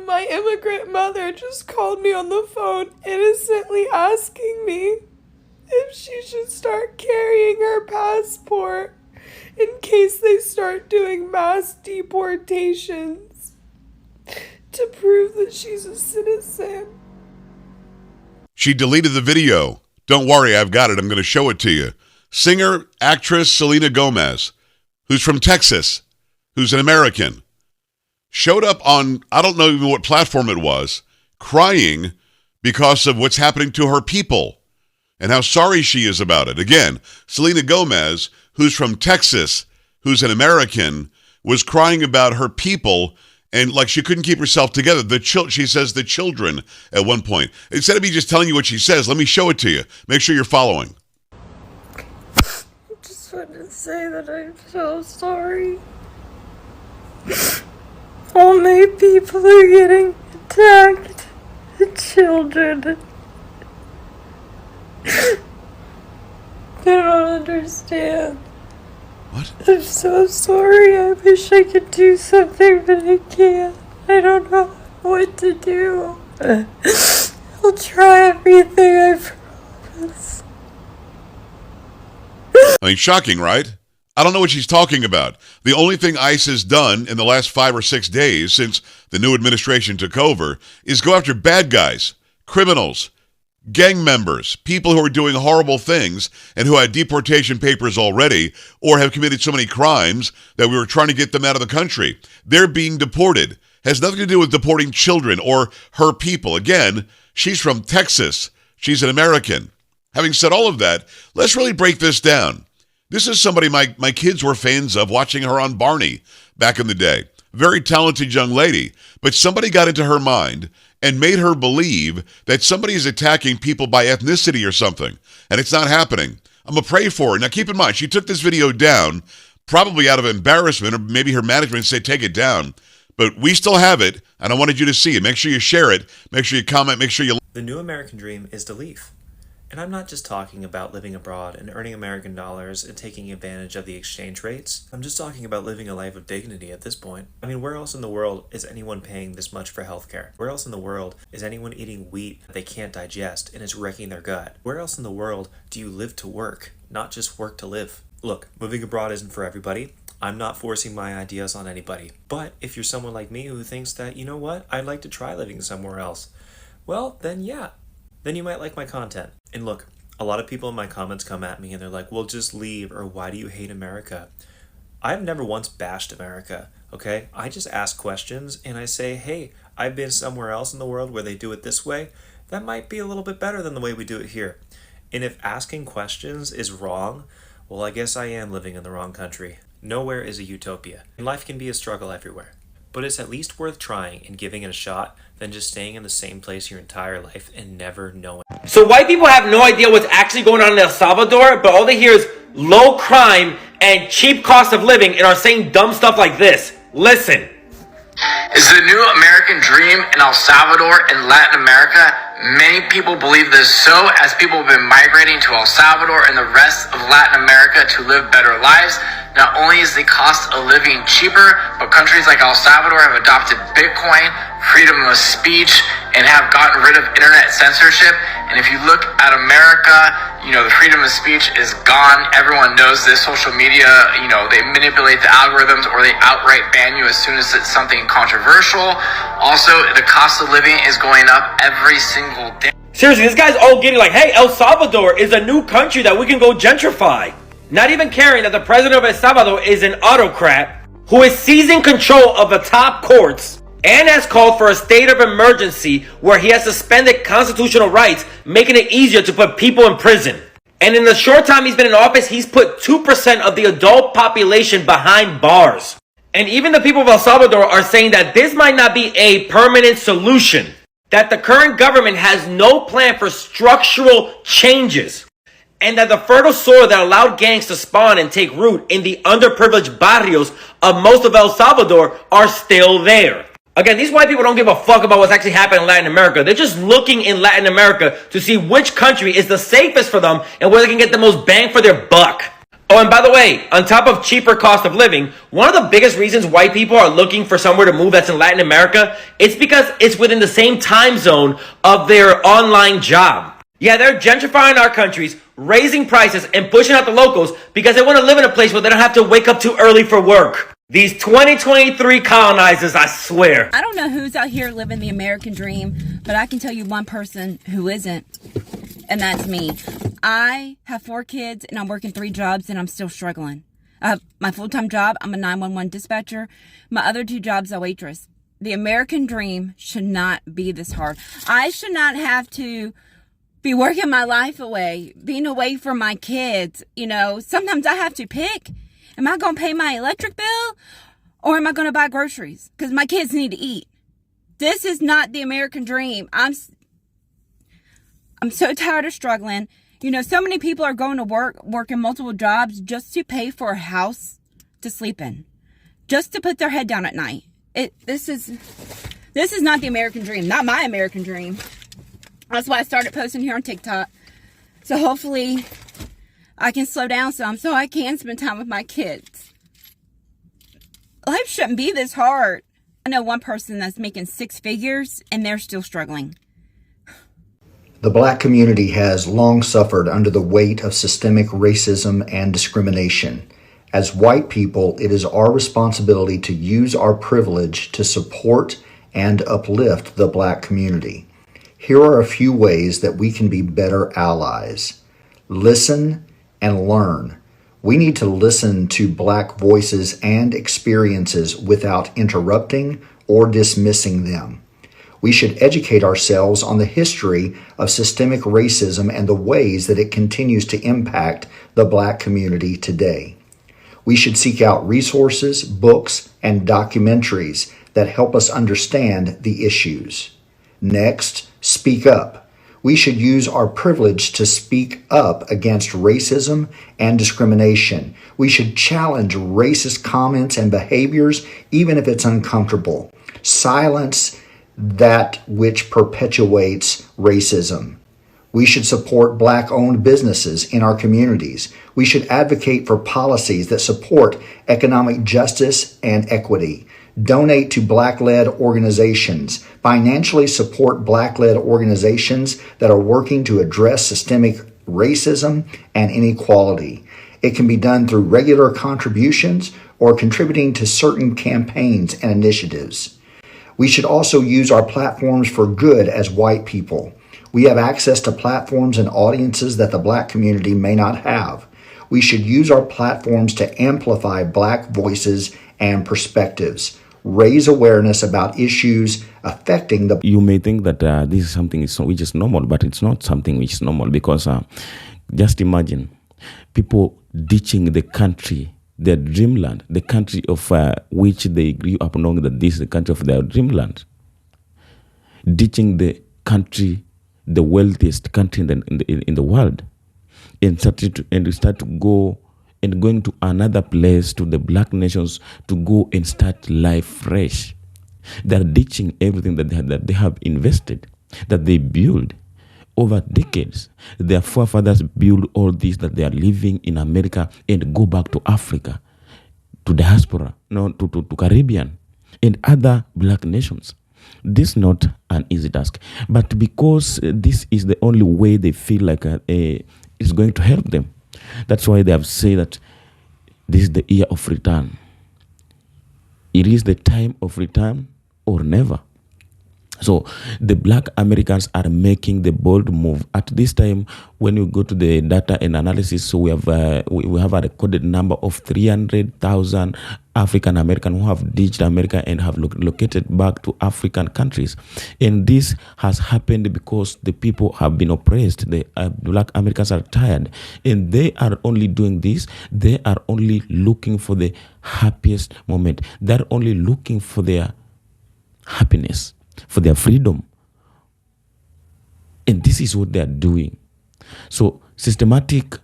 My immigrant mother just called me on the phone, innocently asking me if she should start carrying her passport in case they start doing mass deportations to prove that she's a citizen. She deleted the video. Don't worry, I've got it. I'm going to show it to you. Singer, actress Selena Gomez, who's from Texas, who's an American, showed up on, I don't know even what platform it was, crying because of what's happening to her people and how sorry she is about it. Again, Selena Gomez, who's from Texas, who's an American, was crying about her people and like she couldn't keep herself together. She says the children at one point. Instead of me just telling you what she says, let me show it to you. Make sure you're following. I just wanted to say that I'm so sorry. All my people are getting attacked. The children. They don't understand. What? I'm so sorry. I wish I could do something, but I can't. I don't know what to do. I'll try everything, I promise. I mean, shocking, right? I don't know what she's talking about. The only thing ICE has done in the last 5 or 6 days since the new administration took over is go after bad guys, criminals, gang members, people who are doing horrible things and who had deportation papers already or have committed so many crimes that we were trying to get them out of the country. They're being deported. Has nothing to do with deporting children or her people. Again, she's from Texas. She's an American. Having said all of that, let's really break this down. This is somebody my kids were fans of, watching her on Barney back in the day. Very talented young lady. But somebody got into her mind and made her believe that somebody is attacking people by ethnicity or something. And it's not happening. I'm going to pray for her. Now, keep in mind, she took this video down probably out of embarrassment, or maybe her management said, take it down. But we still have it, and I wanted you to see it. Make sure you share it. Make sure you comment. Make sure you... The new American dream is to leave. And I'm not just talking about living abroad and earning American dollars and taking advantage of the exchange rates. I'm just talking about living a life of dignity at this point. I mean, where else in the world is anyone paying this much for healthcare? Where else in the world is anyone eating wheat that they can't digest and it's wrecking their gut? Where else in the world do you live to work, not just work to live? Look, moving abroad isn't for everybody. I'm not forcing my ideas on anybody. But if you're someone like me who thinks that, you know what, I'd like to try living somewhere else, well, then yeah. Then you might like my content. And look, a lot of people in my comments come at me and they're like, well, just leave, or why do you hate America? I've never once bashed America, okay? I just ask questions and I say, hey, I've been somewhere else in the world where they do it this way. That might be a little bit better than the way we do it here. And if asking questions is wrong, well, I guess I am living in the wrong country. Nowhere is a utopia. And life can be a struggle everywhere. But it's at least worth trying and giving it a shot than just staying in the same place your entire life and never knowing. So white people have no idea what's actually going on in El Salvador, but all they hear is low crime and cheap cost of living and are saying dumb stuff like this. Listen. Is the new American dream in El Salvador and Latin America? Many people believe this so, as people have been migrating to El Salvador and the rest of Latin America to live better lives. Not only is the cost of living cheaper, but countries like El Salvador have adopted Bitcoin, freedom of speech, and have gotten rid of internet censorship. And if you look at America, the freedom of speech is gone. Everyone knows this. Social media, they manipulate the algorithms or they outright ban you as soon as it's something controversial. Also, the cost of living is going up every single day. Seriously, this guy's all getting like, hey, El Salvador is a new country that we can go gentrify. Not even caring that the president of El Salvador is an autocrat who is seizing control of the top courts and has called for a state of emergency where he has suspended constitutional rights, making it easier to put people in prison. And in the short time he's been in office, he's put 2% of the adult population behind bars. And even the people of El Salvador are saying that this might not be a permanent solution, that the current government has no plan for structural changes, and that the fertile soil that allowed gangs to spawn and take root in the underprivileged barrios of most of El Salvador are still there. Again, these white people don't give a fuck about what's actually happening in Latin America. They're just looking in Latin America to see which country is the safest for them and where they can get the most bang for their buck. Oh, and by the way, on top of cheaper cost of living, one of the biggest reasons white people are looking for somewhere to move that's in Latin America, it's because it's within the same time zone of their online job. Yeah, they're gentrifying our countries, raising prices, and pushing out the locals because they want to live in a place where they don't have to wake up too early for work. These 2023 colonizers, I swear. I don't know who's out here living the American dream, but I can tell you one person who isn't, and that's me. I have 4 kids, and I'm working 3 jobs, and I'm still struggling. I have my full-time job. I'm a 911 dispatcher. My other 2 jobs, a waitress. The American dream should not be this hard. I should not have to be working my life away, being away from my kids. You know, sometimes I have to pick. Am I going to pay my electric bill or am I going to buy groceries? Because my kids need to eat. This is not the American dream. I'm so tired of struggling. You know, so many people are going to work, working multiple jobs just to pay for a house to sleep in, just to put their head down at night. This is not the American dream, not my American dream. That's why I started posting here on TikTok. So hopefully I can slow down some so I can spend time with my kids. Life shouldn't be this hard. I know one person that's making 6 figures and they're still struggling. The Black community has long suffered under the weight of systemic racism and discrimination. As white people, it is our responsibility to use our privilege to support and uplift the Black community. Here are a few ways that we can be better allies. Listen and learn. We need to listen to Black voices and experiences without interrupting or dismissing them. We should educate ourselves on the history of systemic racism and the ways that it continues to impact the Black community today. We should seek out resources, books, and documentaries that help us understand the issues. Next, speak up. We should use our privilege to speak up against racism and discrimination. We should challenge racist comments and behaviors, even if it's uncomfortable. Silence that which perpetuates racism. We should support Black-owned businesses in our communities. We should advocate for policies that support economic justice and equity. Donate to Black-led organizations. Financially support Black-led organizations that are working to address systemic racism and inequality. It can be done through regular contributions or contributing to certain campaigns and initiatives. We should also use our platforms for good as white people. We have access to platforms and audiences that the Black community may not have. We should use our platforms to amplify Black voices and perspectives. Raise awareness about issues affecting the... You may think that this is something which is normal, but it's not something which is normal because just imagine people ditching the country, their dreamland, the country of which they grew up knowing that this is the country of their dreamland, ditching the country, the wealthiest country in the world, and start to go and going to another place, to the Black nations, to go and start life fresh. They're ditching everything that they have invested, that they built over decades. Their forefathers built all this that they are living in America and go back to Africa, to diaspora, to Caribbean and other Black nations. This is not an easy task, but because this is the only way they feel like it's going to help them. That's why they have said that this is the year of return. It is the time of return or never. So the Black Americans are making the bold move. At this time, when you go to the data and analysis, so we have a recorded number of 300,000 African Americans who have ditched America and have located back to African countries. And this has happened because the people have been oppressed. The Black Americans are tired. And they are only doing this. They are only looking for the happiest moment. They're only looking for their happiness, for their freedom. And this is what they are doing. So systematic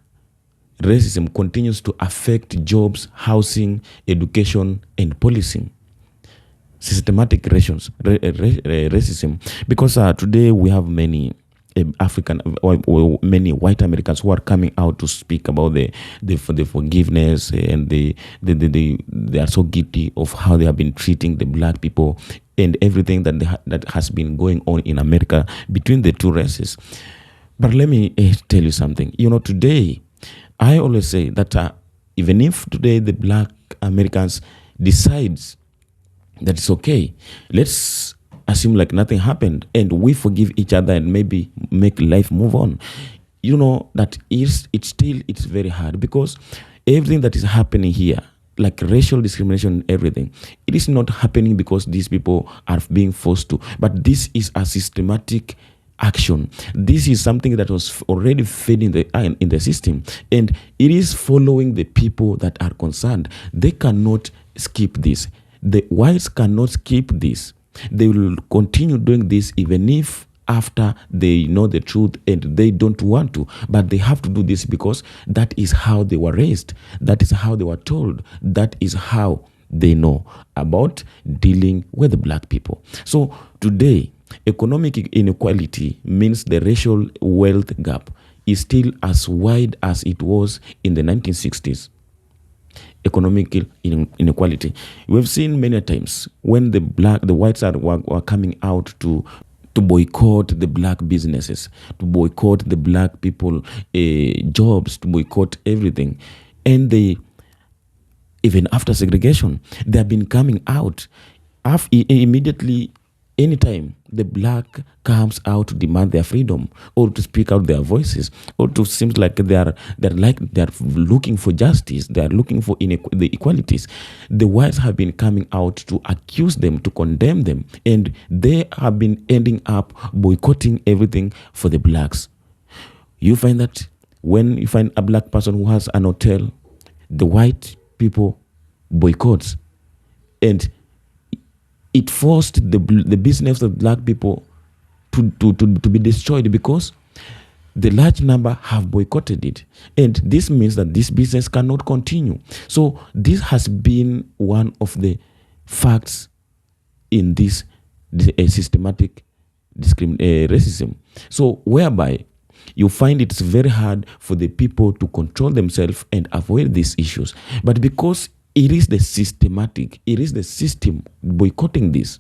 racism continues to affect jobs, housing, education, and policing. Systematic racism, because today we have many African or many white Americans who are coming out to speak about the forgiveness, and they are so guilty of how they have been treating the black people and everything that has been going on in America between the two races. But let me tell you something. Today, I always say that even if today the black Americans decides that it's okay, let's assume like nothing happened and we forgive each other and maybe make life move on. That it's very hard, because everything that is happening here, like racial discrimination and everything, it is not happening because these people are being forced to, but this is a systematic action. This is something that was already fed in the system, and it is following the people that are concerned. They cannot skip this. The whites cannot skip this. They will continue doing this even if after they know the truth and they don't want to, but they have to do this because that is how they were raised. That is how they were told. That is how they know about dealing with the black people. So today, economic inequality means the racial wealth gap is still as wide as it was in the 1960s. Economic inequality. We've seen many times when the whites were coming out to boycott the black businesses, to boycott the black people jobs, to boycott everything. And they, even after segregation, they have been coming out immediately. Anytime the black comes out to demand their freedom or to speak out their voices, or to seems like they're looking for justice, they are looking for the equalities, the whites have been coming out to accuse them, to condemn them, and they have been ending up boycotting everything for the blacks. You find that when you find a black person who has an hotel, the white people boycotts, and it forced the business of black people to be destroyed because the large number have boycotted it. And this means that this business cannot continue. So this has been one of the facts in this systematic racism. So whereby you find it's very hard for the people to control themselves and avoid these issues. But because it is the system boycotting this.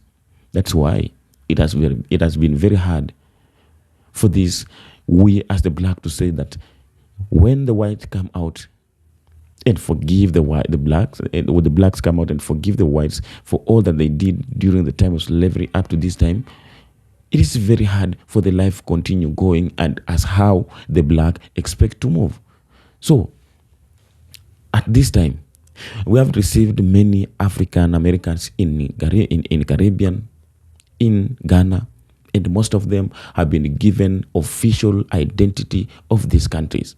That's why it has been very hard for this, we as the black, to say that when the whites come out and forgive the blacks, and when the blacks come out and forgive the whites for all that they did during the time of slavery up to this time, it is very hard for the life continue going and as how the black expect to move. So at this time, we have received many African Americans in Caribbean, in Ghana, and most of them have been given official identity of these countries.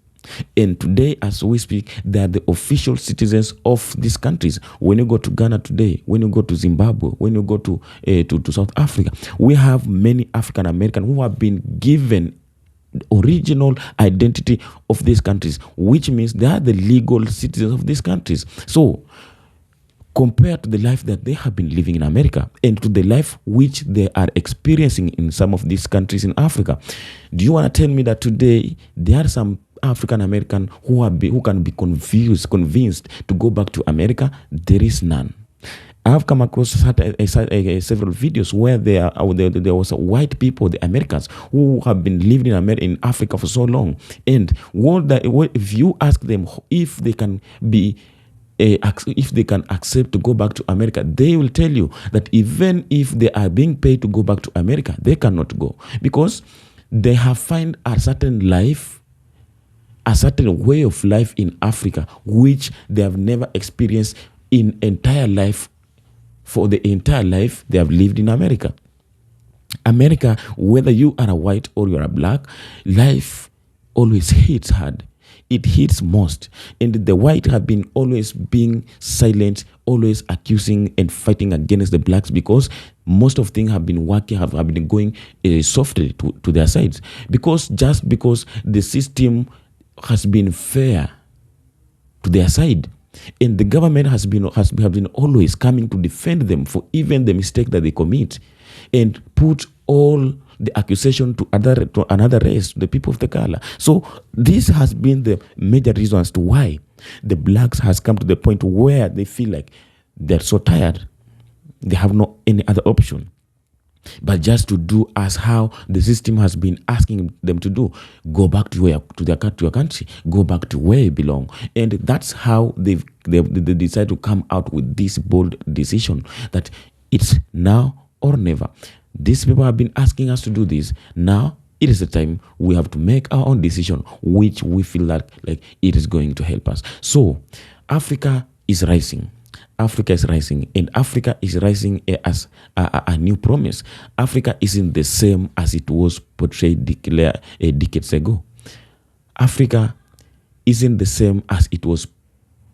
And today, as we speak, they are the official citizens of these countries. When you go to Ghana today, when you go to Zimbabwe, when you go to South Africa, we have many African Americans who have been given original identity of these countries, which means they are the legal citizens of these countries. So compared to the life that they have been living in America and to the life which they are experiencing in some of these countries in Africa, do you want to tell me that today there are some African American who can be convinced to go back to America? There is none. I've come across several videos where there was white people, the Americans, who have been living in Africa for so long, and if you ask them if they can accept to go back to America, they will tell you that even if they are being paid to go back to America, they cannot go because they have found a certain life, a certain way of life in Africa, which they have never experienced in entire life. For the entire life they have lived in America. America, whether you are a white or you are a black, life always hits hard. It hits most. And the white have been always being silent, always accusing and fighting against the blacks because most of things have been working, have been going softly to their sides. Because the system has been fair to their side. And the government has been always coming to defend them for even the mistake that they commit, and put all the accusation to another race, the people of the color. So this has been the major reason as to why the blacks has come to the point where they feel like they're so tired, they have no any other option but just to do as how the system has been asking them to do. Go back to your country, go back to where you belong. And that's how they decide to come out with this bold decision that it's now or never. These people have been asking us to do this. Now it is the time we have to make our own decision, which we feel that like it is going to help us. So Africa is rising. Africa is rising, and Africa is rising as a new promise. Africa isn't the same as it was portrayed decades ago. Africa isn't the same as it was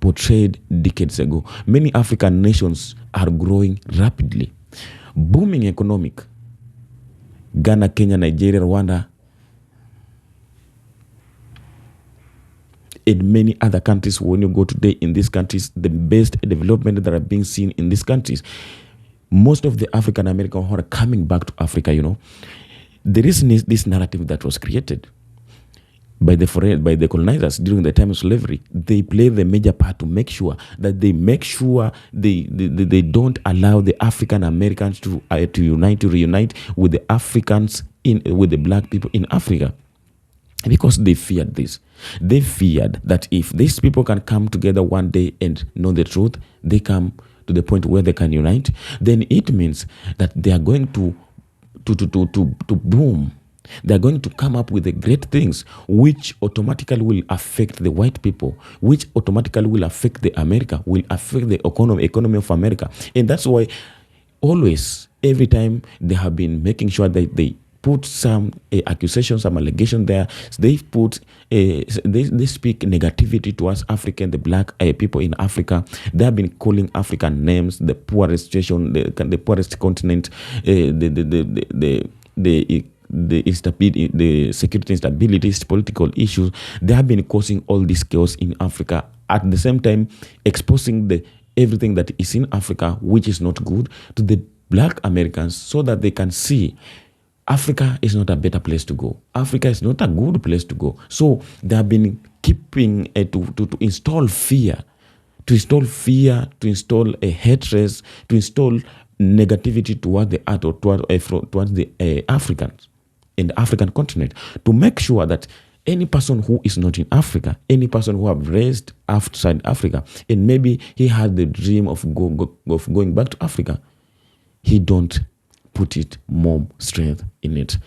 portrayed decades ago. Many African nations are growing rapidly. Booming economic. Ghana, Kenya, Nigeria, Rwanda, and many other countries. When you go today in these countries, the best development that are being seen in these countries, most of the African Americans who are coming back to Africa, there is this narrative that was created by the colonizers during the time of slavery. They play the major part to make sure that they don't allow the African Americans to reunite with the Africans with the black people in Africa. Because they feared this. They feared that if these people can come together one day and know the truth, they come to the point where they can unite, then it means that they are going to boom. They are going to come up with the great things which automatically will affect the white people, which automatically will affect the America, will affect the economy of America. And that's why always, every time they have been making sure that they put some accusations, some allegation there. They put they speak negativity towards African, the black people in Africa. They have been calling African names, the poorest situation, the poorest continent, the instability, the security instabilities, political issues. They have been causing all this chaos in Africa. At the same time, exposing everything that is in Africa, which is not good, to the black Americans, so that they can see Africa is not a better place to go. Africa is not a good place to go. So they have been keeping to install fear, to install a hatred, to install negativity towards the Africans in the African continent, to make sure that any person who is not in Africa, any person who have raised outside Africa, and maybe he had the dream of going back to Africa, he don't put it more strength in it,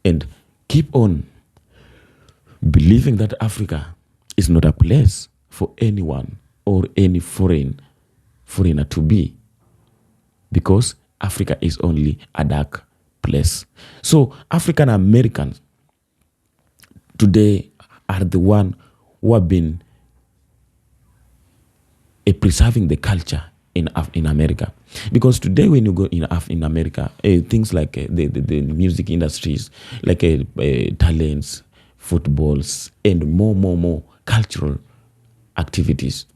and keep on believing that Africa is not a place for anyone or any foreigner to be, because Africa is only a dark place. So African Americans today are the one who have been preserving the culture in America. Because today when you go in America, things like the music industries, like talents, footballs, and more cultural activities,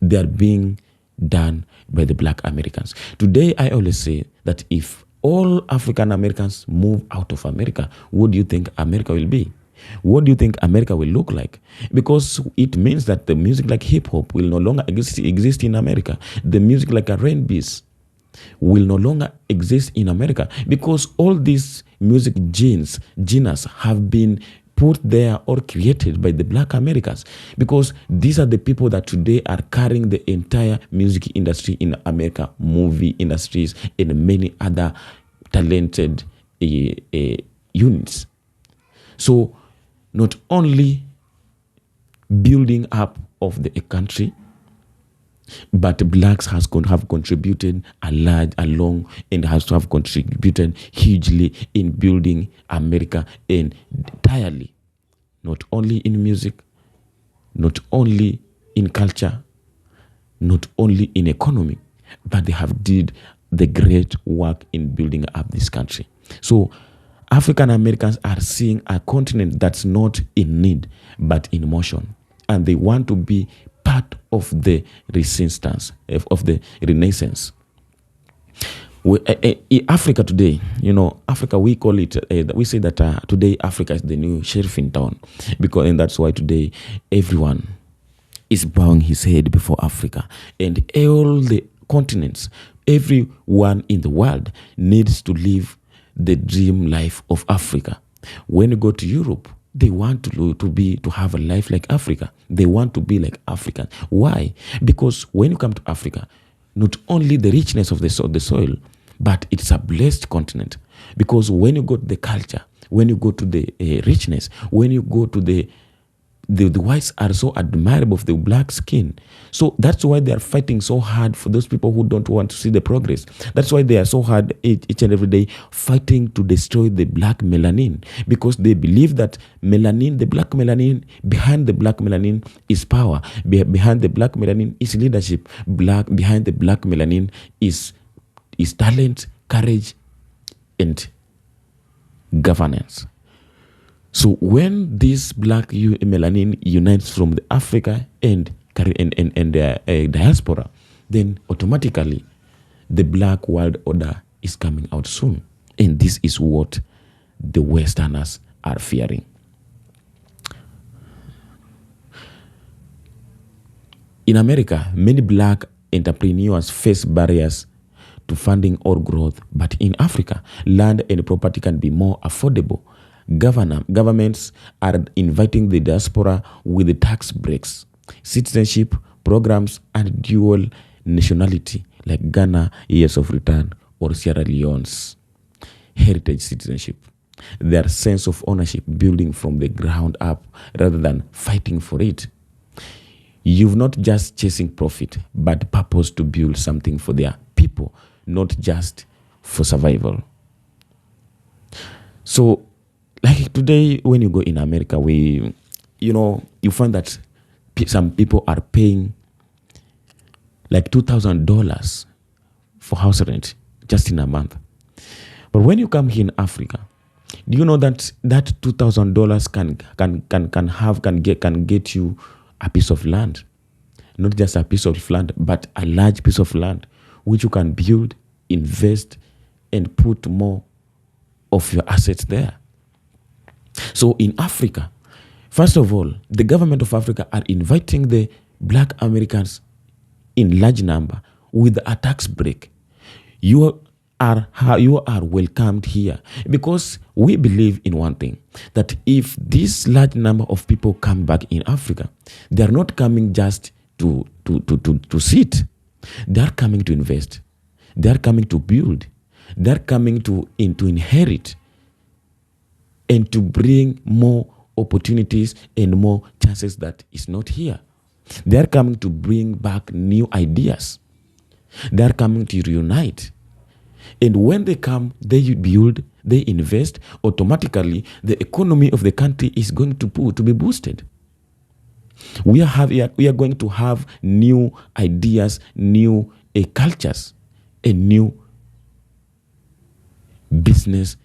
they are being done by the black Americans. Today, I always say that if all African Americans move out of America, what do you think America will be? What do you think America will look like? Because it means that the music like hip-hop will no longer exist in America. The music like R&B's will no longer exist in America, because all these music genres have been put there or created by the black Americans, because these are the people that today are carrying the entire music industry in America, movie industries, and many other talented units. So not only building up of the country, but blacks have contributed and has to have contributed hugely in building America entirely, not only in music, not only in culture, not in economy, but they have did the great work in building up this country. So African Americans are seeing a continent that's not in need, but in motion. And they want to be part of the resistance, of the renaissance. Africa today, Africa, we call it, we say that today Africa is the new sheriff in town, and that's why today everyone is bowing his head before Africa, and all the continents, everyone in the world needs to live the dream life of Africa. When you go to Europe, they want to have a life like Africa. They want to be like African. Why? Because when you come to Africa, not only the richness of the soil, but it's a blessed continent. Because when you go to the culture, when you go to the richness, when you go to the whites are so admirable of the black skin. So that's why they are fighting so hard for those people who don't want to see the progress. That's why they are so hard each and every day fighting to destroy the black melanin, because they believe that melanin, the black melanin, behind the black melanin is power. Behind the black melanin is leadership. Behind the black melanin is talent, courage, and governance. So when this black melanin unites from the Africa and diaspora, then automatically the black world order is coming out soon. And this is what the Westerners are fearing. In America, many black entrepreneurs face barriers to funding or growth, but in Africa, land and property can be more affordable. Governments are inviting the diaspora with the tax breaks, citizenship programs, and dual nationality like Ghana Years of Return or Sierra Leone's heritage citizenship. Their sense of ownership building from the ground up rather than fighting for it. You've not just chasing profit, but purpose to build something for their people, not just for survival. So, like today, when you go in America, you find that some people are paying like $2,000 for house rent just in a month. But when you come here in Africa, do you know that $2,000 can get you a piece of land? Not just a piece of land, but a large piece of land, which you can build, invest, and put more of your assets there. So in Africa, first of all, the government of Africa are inviting the black Americans in large number with a tax break. You are welcomed here, because we believe in one thing, that if this large number of people come back in Africa, they are not coming just to sit. They are coming to invest. They are coming to build. They are coming to inherit and to bring more opportunities and more chances that is not here. They are coming to bring back new ideas. They are coming to reunite. And when they come, they build, they invest, automatically the economy of the country is going to be boosted. We are going to have new ideas, new cultures, and new business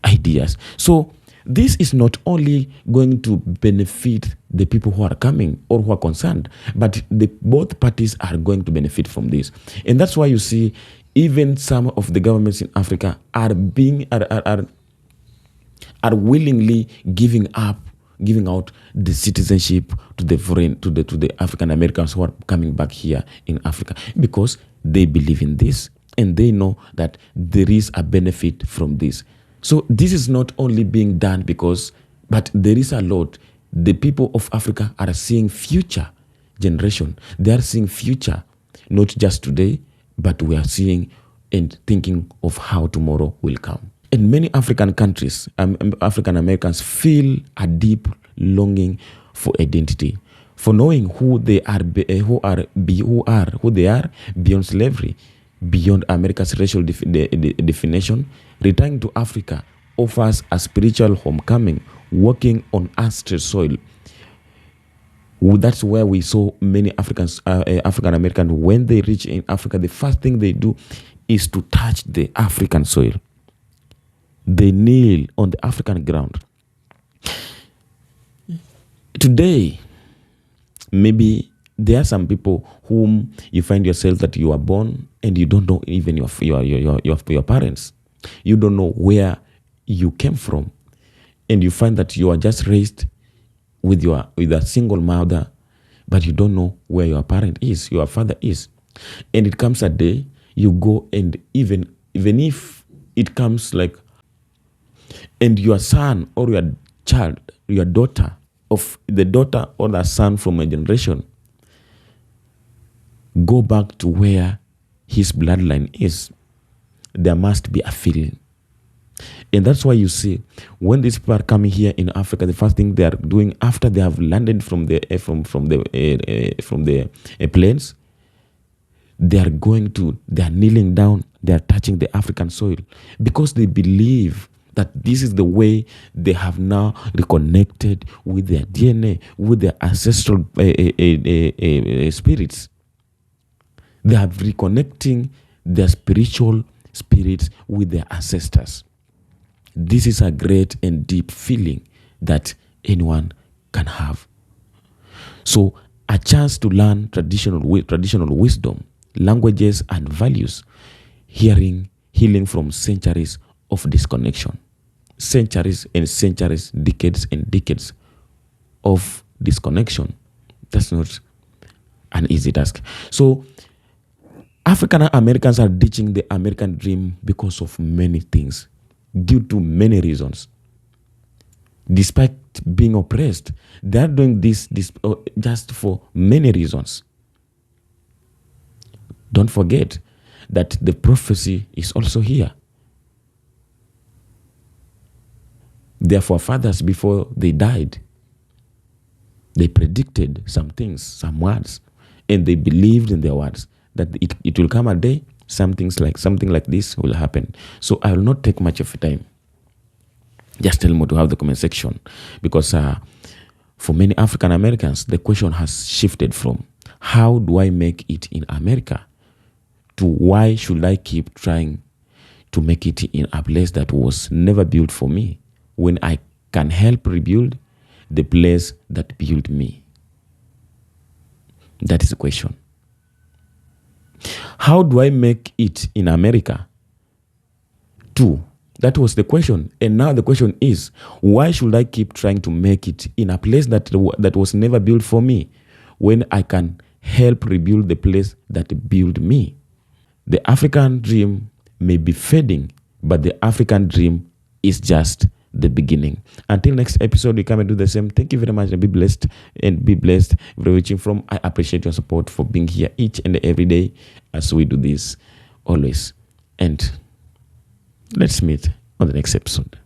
ideas. So this is not only going to benefit the people who are coming or who are concerned, but both parties are going to benefit from this. And that's why you see even some of the governments in Africa are willingly giving out the citizenship to the African Americans who are coming back here in Africa, because they believe in this and they know that there is a benefit from this. So this is not only being done but there is a lot. The people of Africa are seeing future generation. They are seeing future, not just today, but we are seeing and thinking of how tomorrow will come. In many African countries, African Americans feel a deep longing for identity, for knowing who they are beyond slavery, beyond America's racial definition. Returning to Africa offers a spiritual homecoming, walking on ancestral soil. That's where we saw many African Americans, when they reach in Africa, the first thing they do is to touch the African soil. They kneel on the African ground. Today, maybe there are some people whom you find yourself that you are born and you don't know even your parents. You don't know where you came from. And you find that you are just raised with a single mother, but you don't know where your parent is, your father is. And it comes a day you go, and even if it comes like, and your son or your child, your daughter, of the daughter or the son from a generation, go back to where his bloodline is, there must be a feeling. And that's why you see, when these people are coming here in Africa, the first thing they are doing after they have landed from the planes, they are kneeling down, they are touching the African soil, because they believe that this is the way they have now reconnected with their DNA, with their ancestral spirits. They are reconnecting their spiritual spirits with their ancestors. This is a great and deep feeling that anyone can have. So, a chance to learn traditional wisdom, languages, and values, healing from centuries of disconnection, centuries and centuries, decades and decades of disconnection. That's not an easy task. So, African Americans are ditching the American dream because of many things, due to many reasons. Despite being oppressed, they are doing this just for many reasons. Don't forget that the prophecy is also here. Their forefathers, before they died, they predicted some things, some words, and they believed in their words, that it will come a day, something like this will happen. So I will not take much of your time. Just tell me to have the comment section, because for many African Americans, the question has shifted from how do I make it in America to why should I keep trying to make it in a place that was never built for me, when I can help rebuild the place that built me. That is the question. How do I make it in America? Two. That was the question. And now the question is, why should I keep trying to make it in a place that was never built for me, when I can help rebuild the place that built me? The African dream may be fading, but the African dream is just the beginning. Until next episode, we come and do the same. Thank you very much, and be blessed. And be blessed wherever you're watching from. I appreciate your support for being here each and every day as we do this always. And let's meet on the next episode.